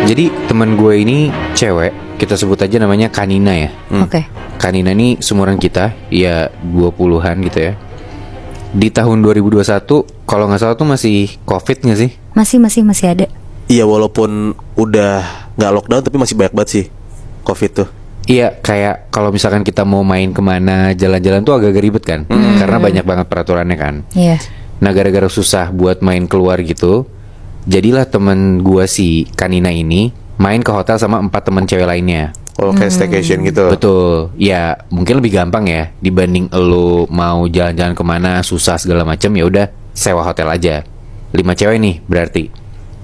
Jadi teman gue ini cewek, kita sebut aja namanya Kanina ya. Oke. Kanina ini seumuran kita, ya 20-an gitu ya. Di tahun 2021 kalau nggak salah tuh masih COVID nggak sih? Masih ada. Iya, walaupun udah nggak lockdown tapi masih banyak banget sih COVID tuh. Iya, kayak kalau misalkan kita mau main kemana, jalan-jalan tuh agak ribet kan, karena banyak banget peraturannya kan. Iya. Nah, gara-gara susah buat main keluar gitu, jadilah temen gua si Kanina ini main ke hotel sama 4 temen cewek lainnya. Oh, kayak staycation gitu. Betul, ya mungkin lebih gampang ya dibanding lo mau jalan-jalan kemana susah segala macam, ya udah sewa hotel aja. 5 cewek nih berarti.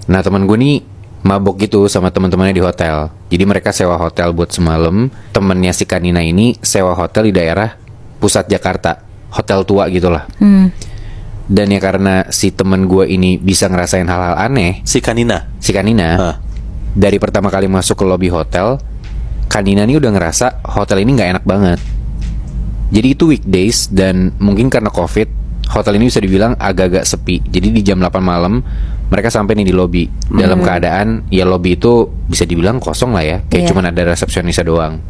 Nah, temen gue nih mabok gitu sama teman-temannya di hotel. Jadi mereka sewa hotel buat semalam. Temennya si Kanina ini sewa hotel di daerah pusat Jakarta, hotel tua gitulah. Dan ya karena si temen gue ini bisa ngerasain hal-hal aneh, Si Kanina. Hah? Dari pertama kali masuk ke lobi hotel, Kanina ini udah ngerasa hotel ini nggak enak banget. Jadi itu weekdays dan mungkin karena COVID, hotel ini bisa dibilang agak-agak sepi. Jadi di jam 8 malam mereka sampai nih di lobi. Dalam keadaan ya lobi itu bisa dibilang kosong lah ya, kayak cuman ada resepsionisnya doang.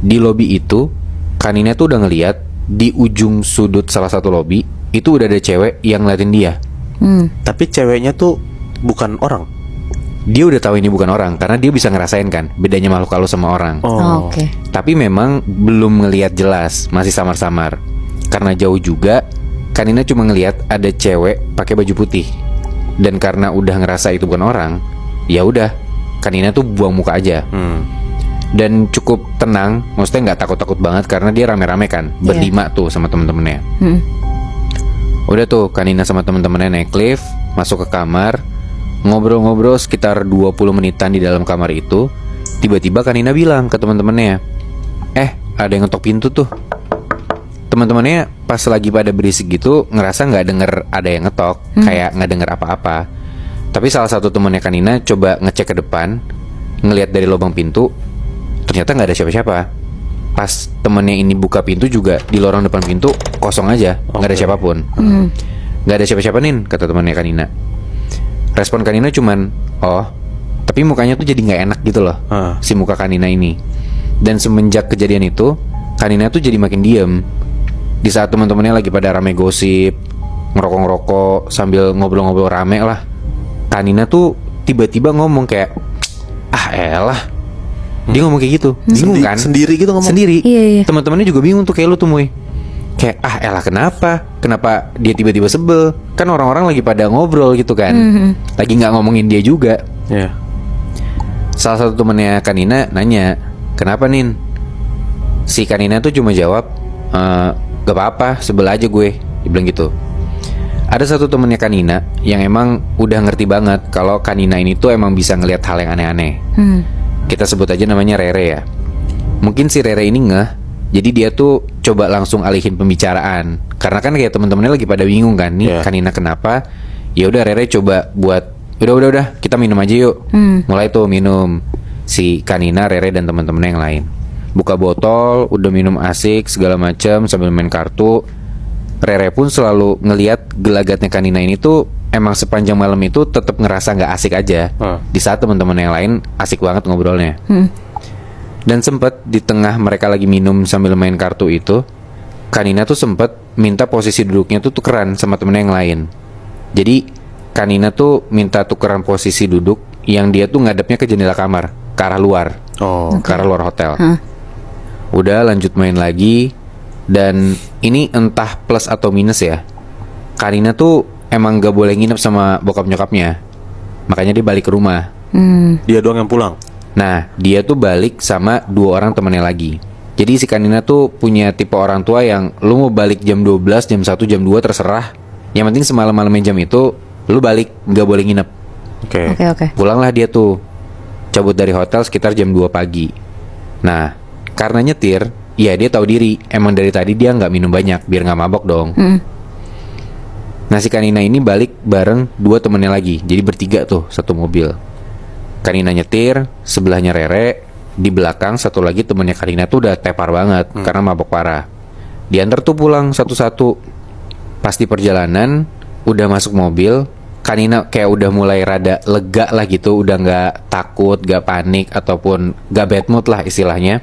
Di lobi itu Kanina tuh udah ngeliat di ujung sudut salah satu lobi itu udah ada cewek yang ngeliatin dia. Tapi ceweknya tuh bukan orang. Dia udah tahu ini bukan orang karena dia bisa ngerasain kan bedanya makhluk halus sama orang. Oh, oke. Tapi memang belum ngelihat jelas, masih samar-samar. Karena jauh juga, Kanina cuma ngelihat ada cewek pakai baju putih. Dan karena udah ngerasa itu bukan orang, ya udah, Kanina tuh buang muka aja. Dan cukup tenang, maksudnya nggak takut-takut banget karena dia rame-rame kan, berlima tuh sama temen-temennya. Udah tuh Kanina sama temen-temennya naik lift, masuk ke kamar, ngobrol-ngobrol sekitar 20 menitan di dalam kamar itu. Tiba-tiba Kanina bilang ke teman-temannya, ada yang ngetok pintu tuh. Teman-temannya pas lagi pada berisik gitu ngerasa nggak denger ada yang ngetok, kayak nggak denger apa-apa. Tapi salah satu temannya Kanina coba ngecek ke depan, ngelihat dari lubang pintu, ternyata nggak ada siapa-siapa. Pas temennya ini buka pintu juga di lorong depan pintu kosong aja, nggak ada siapapun. Nggak ada siapa-siapa nih, kata temannya Kanina. Respon Kanina cuman, tapi mukanya tuh jadi nggak enak gitu loh, si muka Kanina ini. Dan semenjak kejadian itu, Kanina tuh jadi makin diem. Di saat teman-temannya lagi pada rame gosip, ngerokok-ngerokok sambil ngobrol-ngobrol rame lah, Kanina tuh tiba-tiba ngomong kayak, elah. Dia ngomong kayak gitu, bingung kan? Sendiri gitu ngomong. Sendiri. Iya. Teman-temannya juga bingung tuh kayak lu tuh, Muy. Kayak elah kenapa dia tiba-tiba sebel? Kan orang-orang lagi pada ngobrol gitu kan, lagi nggak ngomongin dia juga. Iya. Salah satu temennya Kanina nanya, kenapa Nin? Si Kanina tuh cuma jawab, gak apa-apa, sebel aja gue. Dia bilang gitu. Ada satu temennya Kanina yang emang udah ngerti banget kalau Kanina ini tuh emang bisa ngelihat hal yang aneh-aneh. Kita sebut aja namanya Rere ya. Mungkin si Rere ini ngeh, jadi dia tuh coba langsung alihin pembicaraan. Karena kan kayak temen-temennya lagi pada bingung kan, nih Kanina kenapa? Ya udah Rere coba buat, udah kita minum aja yuk. Mulai tuh minum si Kanina, Rere dan temen-temennya yang lain. Buka botol, udah minum asik segala macam sambil main kartu. Rere pun selalu ngelihat gelagatnya Kanina ini tuh emang sepanjang malam itu tetap ngerasa nggak asik aja. Di saat teman-teman yang lain asik banget ngobrolnya. Dan sempet di tengah mereka lagi minum sambil main kartu itu, Kanina tuh sempet minta posisi duduknya tuh tukeran sama temennya yang lain. Jadi Kanina tuh minta tukeran posisi duduk yang dia tuh ngadepnya ke jendela kamar, ke arah luar, ke arah luar hotel. Udah lanjut main lagi. Dan ini entah plus atau minus ya, Kanina tuh emang gak boleh nginep sama bokap nyokapnya. Makanya dia balik ke rumah. Dia doang yang pulang. Nah, dia tuh balik sama 2 orang temannya lagi. Jadi si Kanina tuh punya tipe orang tua yang lu mau balik jam 12, jam 1, jam 2 terserah. Yang penting semalam-malamnya jam itu lu balik, gak boleh nginep. Oke. Pulanglah dia tuh, cabut dari hotel sekitar jam 2 pagi. Nah, karena nyetir, ya dia tahu diri, emang dari tadi dia nggak minum banyak biar nggak mabok dong. Nah si Kanina ini balik bareng 2 temennya lagi, jadi bertiga tuh satu mobil. Kanina nyetir, sebelahnya Rere, di belakang satu lagi temennya Kanina tuh udah tepar banget karena mabok parah. Diantar tuh pulang satu-satu. Pas di perjalanan, udah masuk mobil, Kanina kayak udah mulai rada lega lah gitu, udah nggak takut, nggak panik ataupun nggak bad mood lah istilahnya.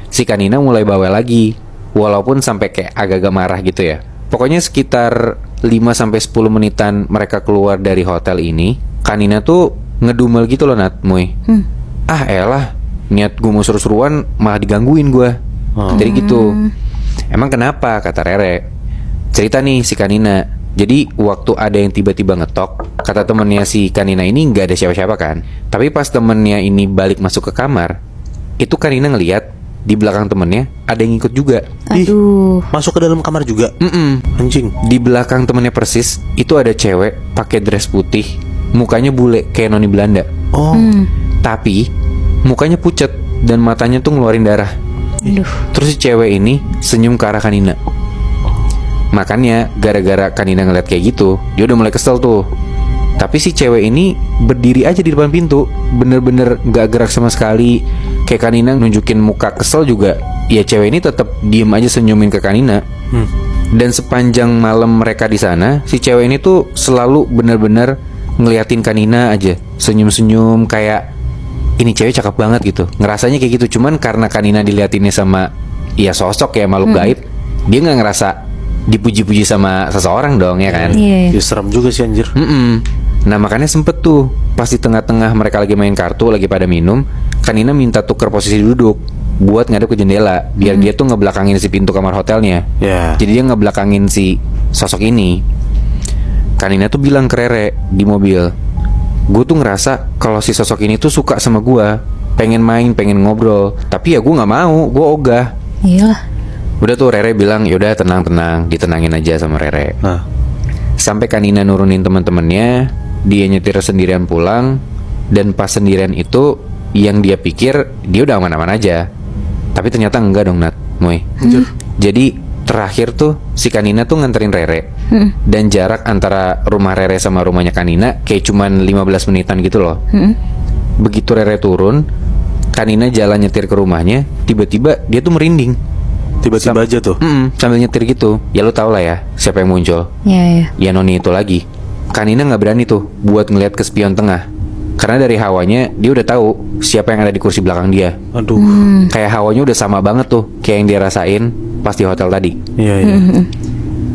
Si Kanina mulai bawel lagi, walaupun sampai kayak agak-agak marah gitu ya. Pokoknya sekitar 5-10 menitan mereka keluar dari hotel ini, Kanina tuh ngedumel gitu loh Nat, Muy. Ah elah, niat gue mau seru-seruan malah digangguin gue. Jadi gitu. Emang kenapa, kata Rere. Cerita nih si Kanina. Jadi waktu ada yang tiba-tiba ngetok, kata temennya si Kanina ini nggak ada siapa-siapa kan. Tapi pas temennya ini balik masuk ke kamar, itu Kanina ngeliat di belakang temennya ada yang ikut juga. Aduh. Masuk ke dalam kamar juga. Anjing. Di belakang temennya persis itu ada cewek pakai dress putih, mukanya bule kayak noni Belanda. Oh. Tapi mukanya pucet dan matanya tuh ngeluarin darah. Aduh. Terus si cewek ini senyum ke arah Kanina. Makanya gara-gara Kanina ngeliat kayak gitu, dia udah mulai kesel tuh. Tapi si cewek ini berdiri aja di depan pintu, bener-bener gak gerak sama sekali. Kayak Kanina nunjukin muka kesel juga, ya cewek ini tetap diem aja senyumin ke Kanina. Dan sepanjang malam mereka di sana, si cewek ini tuh selalu bener-bener ngeliatin Kanina aja, senyum-senyum kayak ini cewek cakep banget gitu. Ngerasanya kayak gitu, cuman karena Kanina diliatinnya sama ya sosok ya makhluk gaib, dia nggak ngerasa dipuji-puji sama seseorang dong ya kan. Iya. Ya, serem juga sih anjir. Nah makanya sempet tuh pas di tengah-tengah mereka lagi main kartu, lagi pada minum, Kanina minta tuker posisi duduk buat ngadep ke jendela biar dia tuh ngebelakangin si pintu kamar hotelnya. Ya. Jadi dia ngebelakangin si sosok ini. Kanina tuh bilang ke Rere di mobil, gue tuh ngerasa kalau si sosok ini tuh suka sama gue, pengen main, pengen ngobrol. Tapi ya gue nggak mau, gue ogah. Iyalah. Udah tuh Rere bilang, yaudah tenang-tenang, ditenangin aja sama Rere. Nah. Sampai Kanina nurunin teman-temannya, dia nyetir sendirian pulang. Dan pas sendirian itu, yang dia pikir dia udah aman-aman aja. Tapi ternyata enggak dong Nat, Muy. Jadi terakhir tuh si Kanina tuh nganterin Rere. Dan jarak antara rumah Rere sama rumahnya Kanina kayak cuman 15 menitan gitu loh. Begitu Rere turun, Kanina jalan nyetir ke rumahnya, tiba-tiba dia tuh merinding. Tiba-tiba aja tuh. Sambil nyetir gitu. Ya lu tau lah ya siapa yang muncul. Iya. Ya noni itu lagi. Kanina gak berani tuh buat ngeliat ke spion tengah, karena dari hawanya dia udah tahu siapa yang ada di kursi belakang dia. Aduh. Kayak hawanya udah sama banget tuh kayak yang dia rasain pas di hotel tadi. Iya, iya.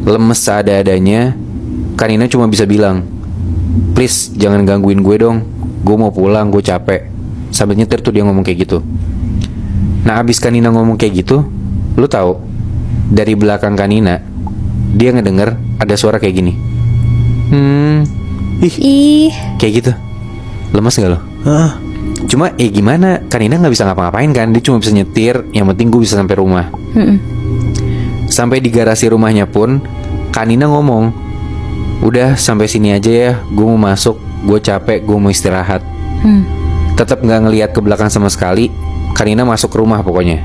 Lemes seada-adanya, Kanina cuma bisa bilang, please jangan gangguin gue dong, gue mau pulang, gue capek. Sambil nyetir tuh dia ngomong kayak gitu. Nah abis Kanina ngomong kayak gitu, lu tahu dari belakang Kanina dia ngedenger ada suara kayak gini. Ih. Kayak gitu. Lemes gak lo? Ah. Cuma gimana, Kanina gak bisa ngapa-ngapain kan. Dia cuma bisa nyetir, yang penting gue bisa sampai rumah. Sampai di garasi rumahnya pun Kanina ngomong, udah sampai sini aja ya, gue mau masuk, gue capek, gue mau istirahat. Tetap gak ngelihat ke belakang sama sekali. Kanina masuk ke rumah pokoknya.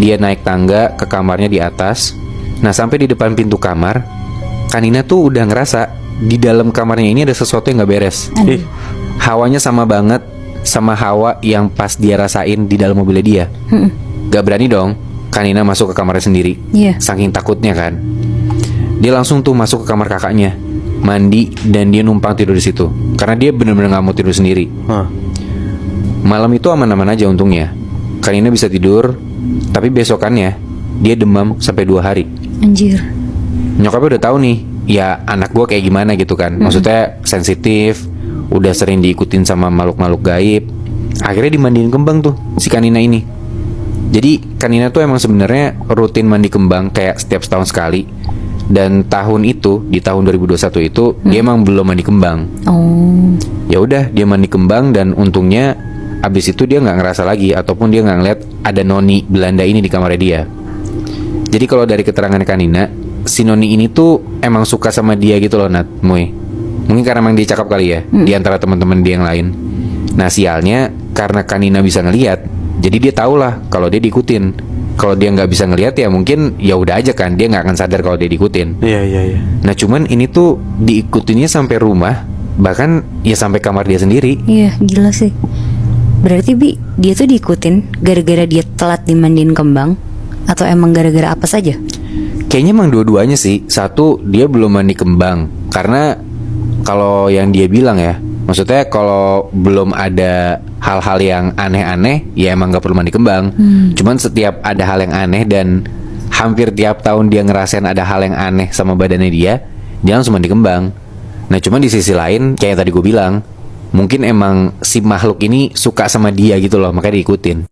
Dia naik tangga ke kamarnya di atas. Nah sampai di depan pintu kamar, Kanina tuh udah ngerasa di dalam kamarnya ini ada sesuatu yang gak beres. Hawanya sama banget sama hawa yang pas dia rasain di dalam mobilnya dia. Gak berani dong Kanina masuk ke kamarnya sendiri. Saking takutnya kan. Dia langsung tuh masuk ke kamar kakaknya, mandi, dan dia numpang tidur di situ karena dia bener-bener gak mau tidur sendiri. Malam itu aman-aman aja untungnya. Kanina bisa tidur. Tapi besokannya dia demam sampai 2 hari. Anjir. Nyokapnya udah tahu nih, ya anak gue kayak gimana gitu kan. Maksudnya sensitif, udah sering diikutin sama makhluk-makhluk gaib. Akhirnya dimandiin kembang tuh si Kanina ini. Jadi Kanina tuh emang sebenarnya rutin mandi kembang kayak setiap setahun sekali. Dan tahun itu, di tahun 2021 itu dia emang belum mandi kembang. Ya udah dia mandi kembang dan untungnya abis itu dia nggak ngerasa lagi ataupun dia nggak ngeliat ada noni Belanda ini di kamarnya dia. Jadi kalau dari keterangan Kanina, si noni ini tuh emang suka sama dia gitu loh Nat, Muy. Mungkin karena emang dia cakep kali ya, di antara teman-teman dia yang lain. Nah sialnya karena Kanina bisa ngeliat, jadi dia tahu lah kalau dia diikutin. Kalau dia nggak bisa ngeliat ya mungkin ya udah aja kan, dia nggak akan sadar kalau dia diikutin. Iya. Nah cuman ini tuh diikutinnya sampai rumah, bahkan ya sampai kamar dia sendiri. Iya gila sih. Berarti Bi, dia tuh diikutin gara-gara dia telat dimandiin kembang, atau emang gara-gara apa saja? Kayaknya emang dua-duanya sih. Satu, dia belum mandi kembang karena Kalau yang dia bilang ya, maksudnya kalau belum ada hal-hal yang aneh-aneh, ya emang gak perlu mandi kembang. Cuman setiap ada hal yang aneh dan hampir tiap tahun dia ngerasain ada hal yang aneh sama badannya dia langsung mandi kembang. Nah cuman di sisi lain, kayak yang tadi gue bilang, mungkin emang si makhluk ini suka sama dia gitu loh, makanya diikutin.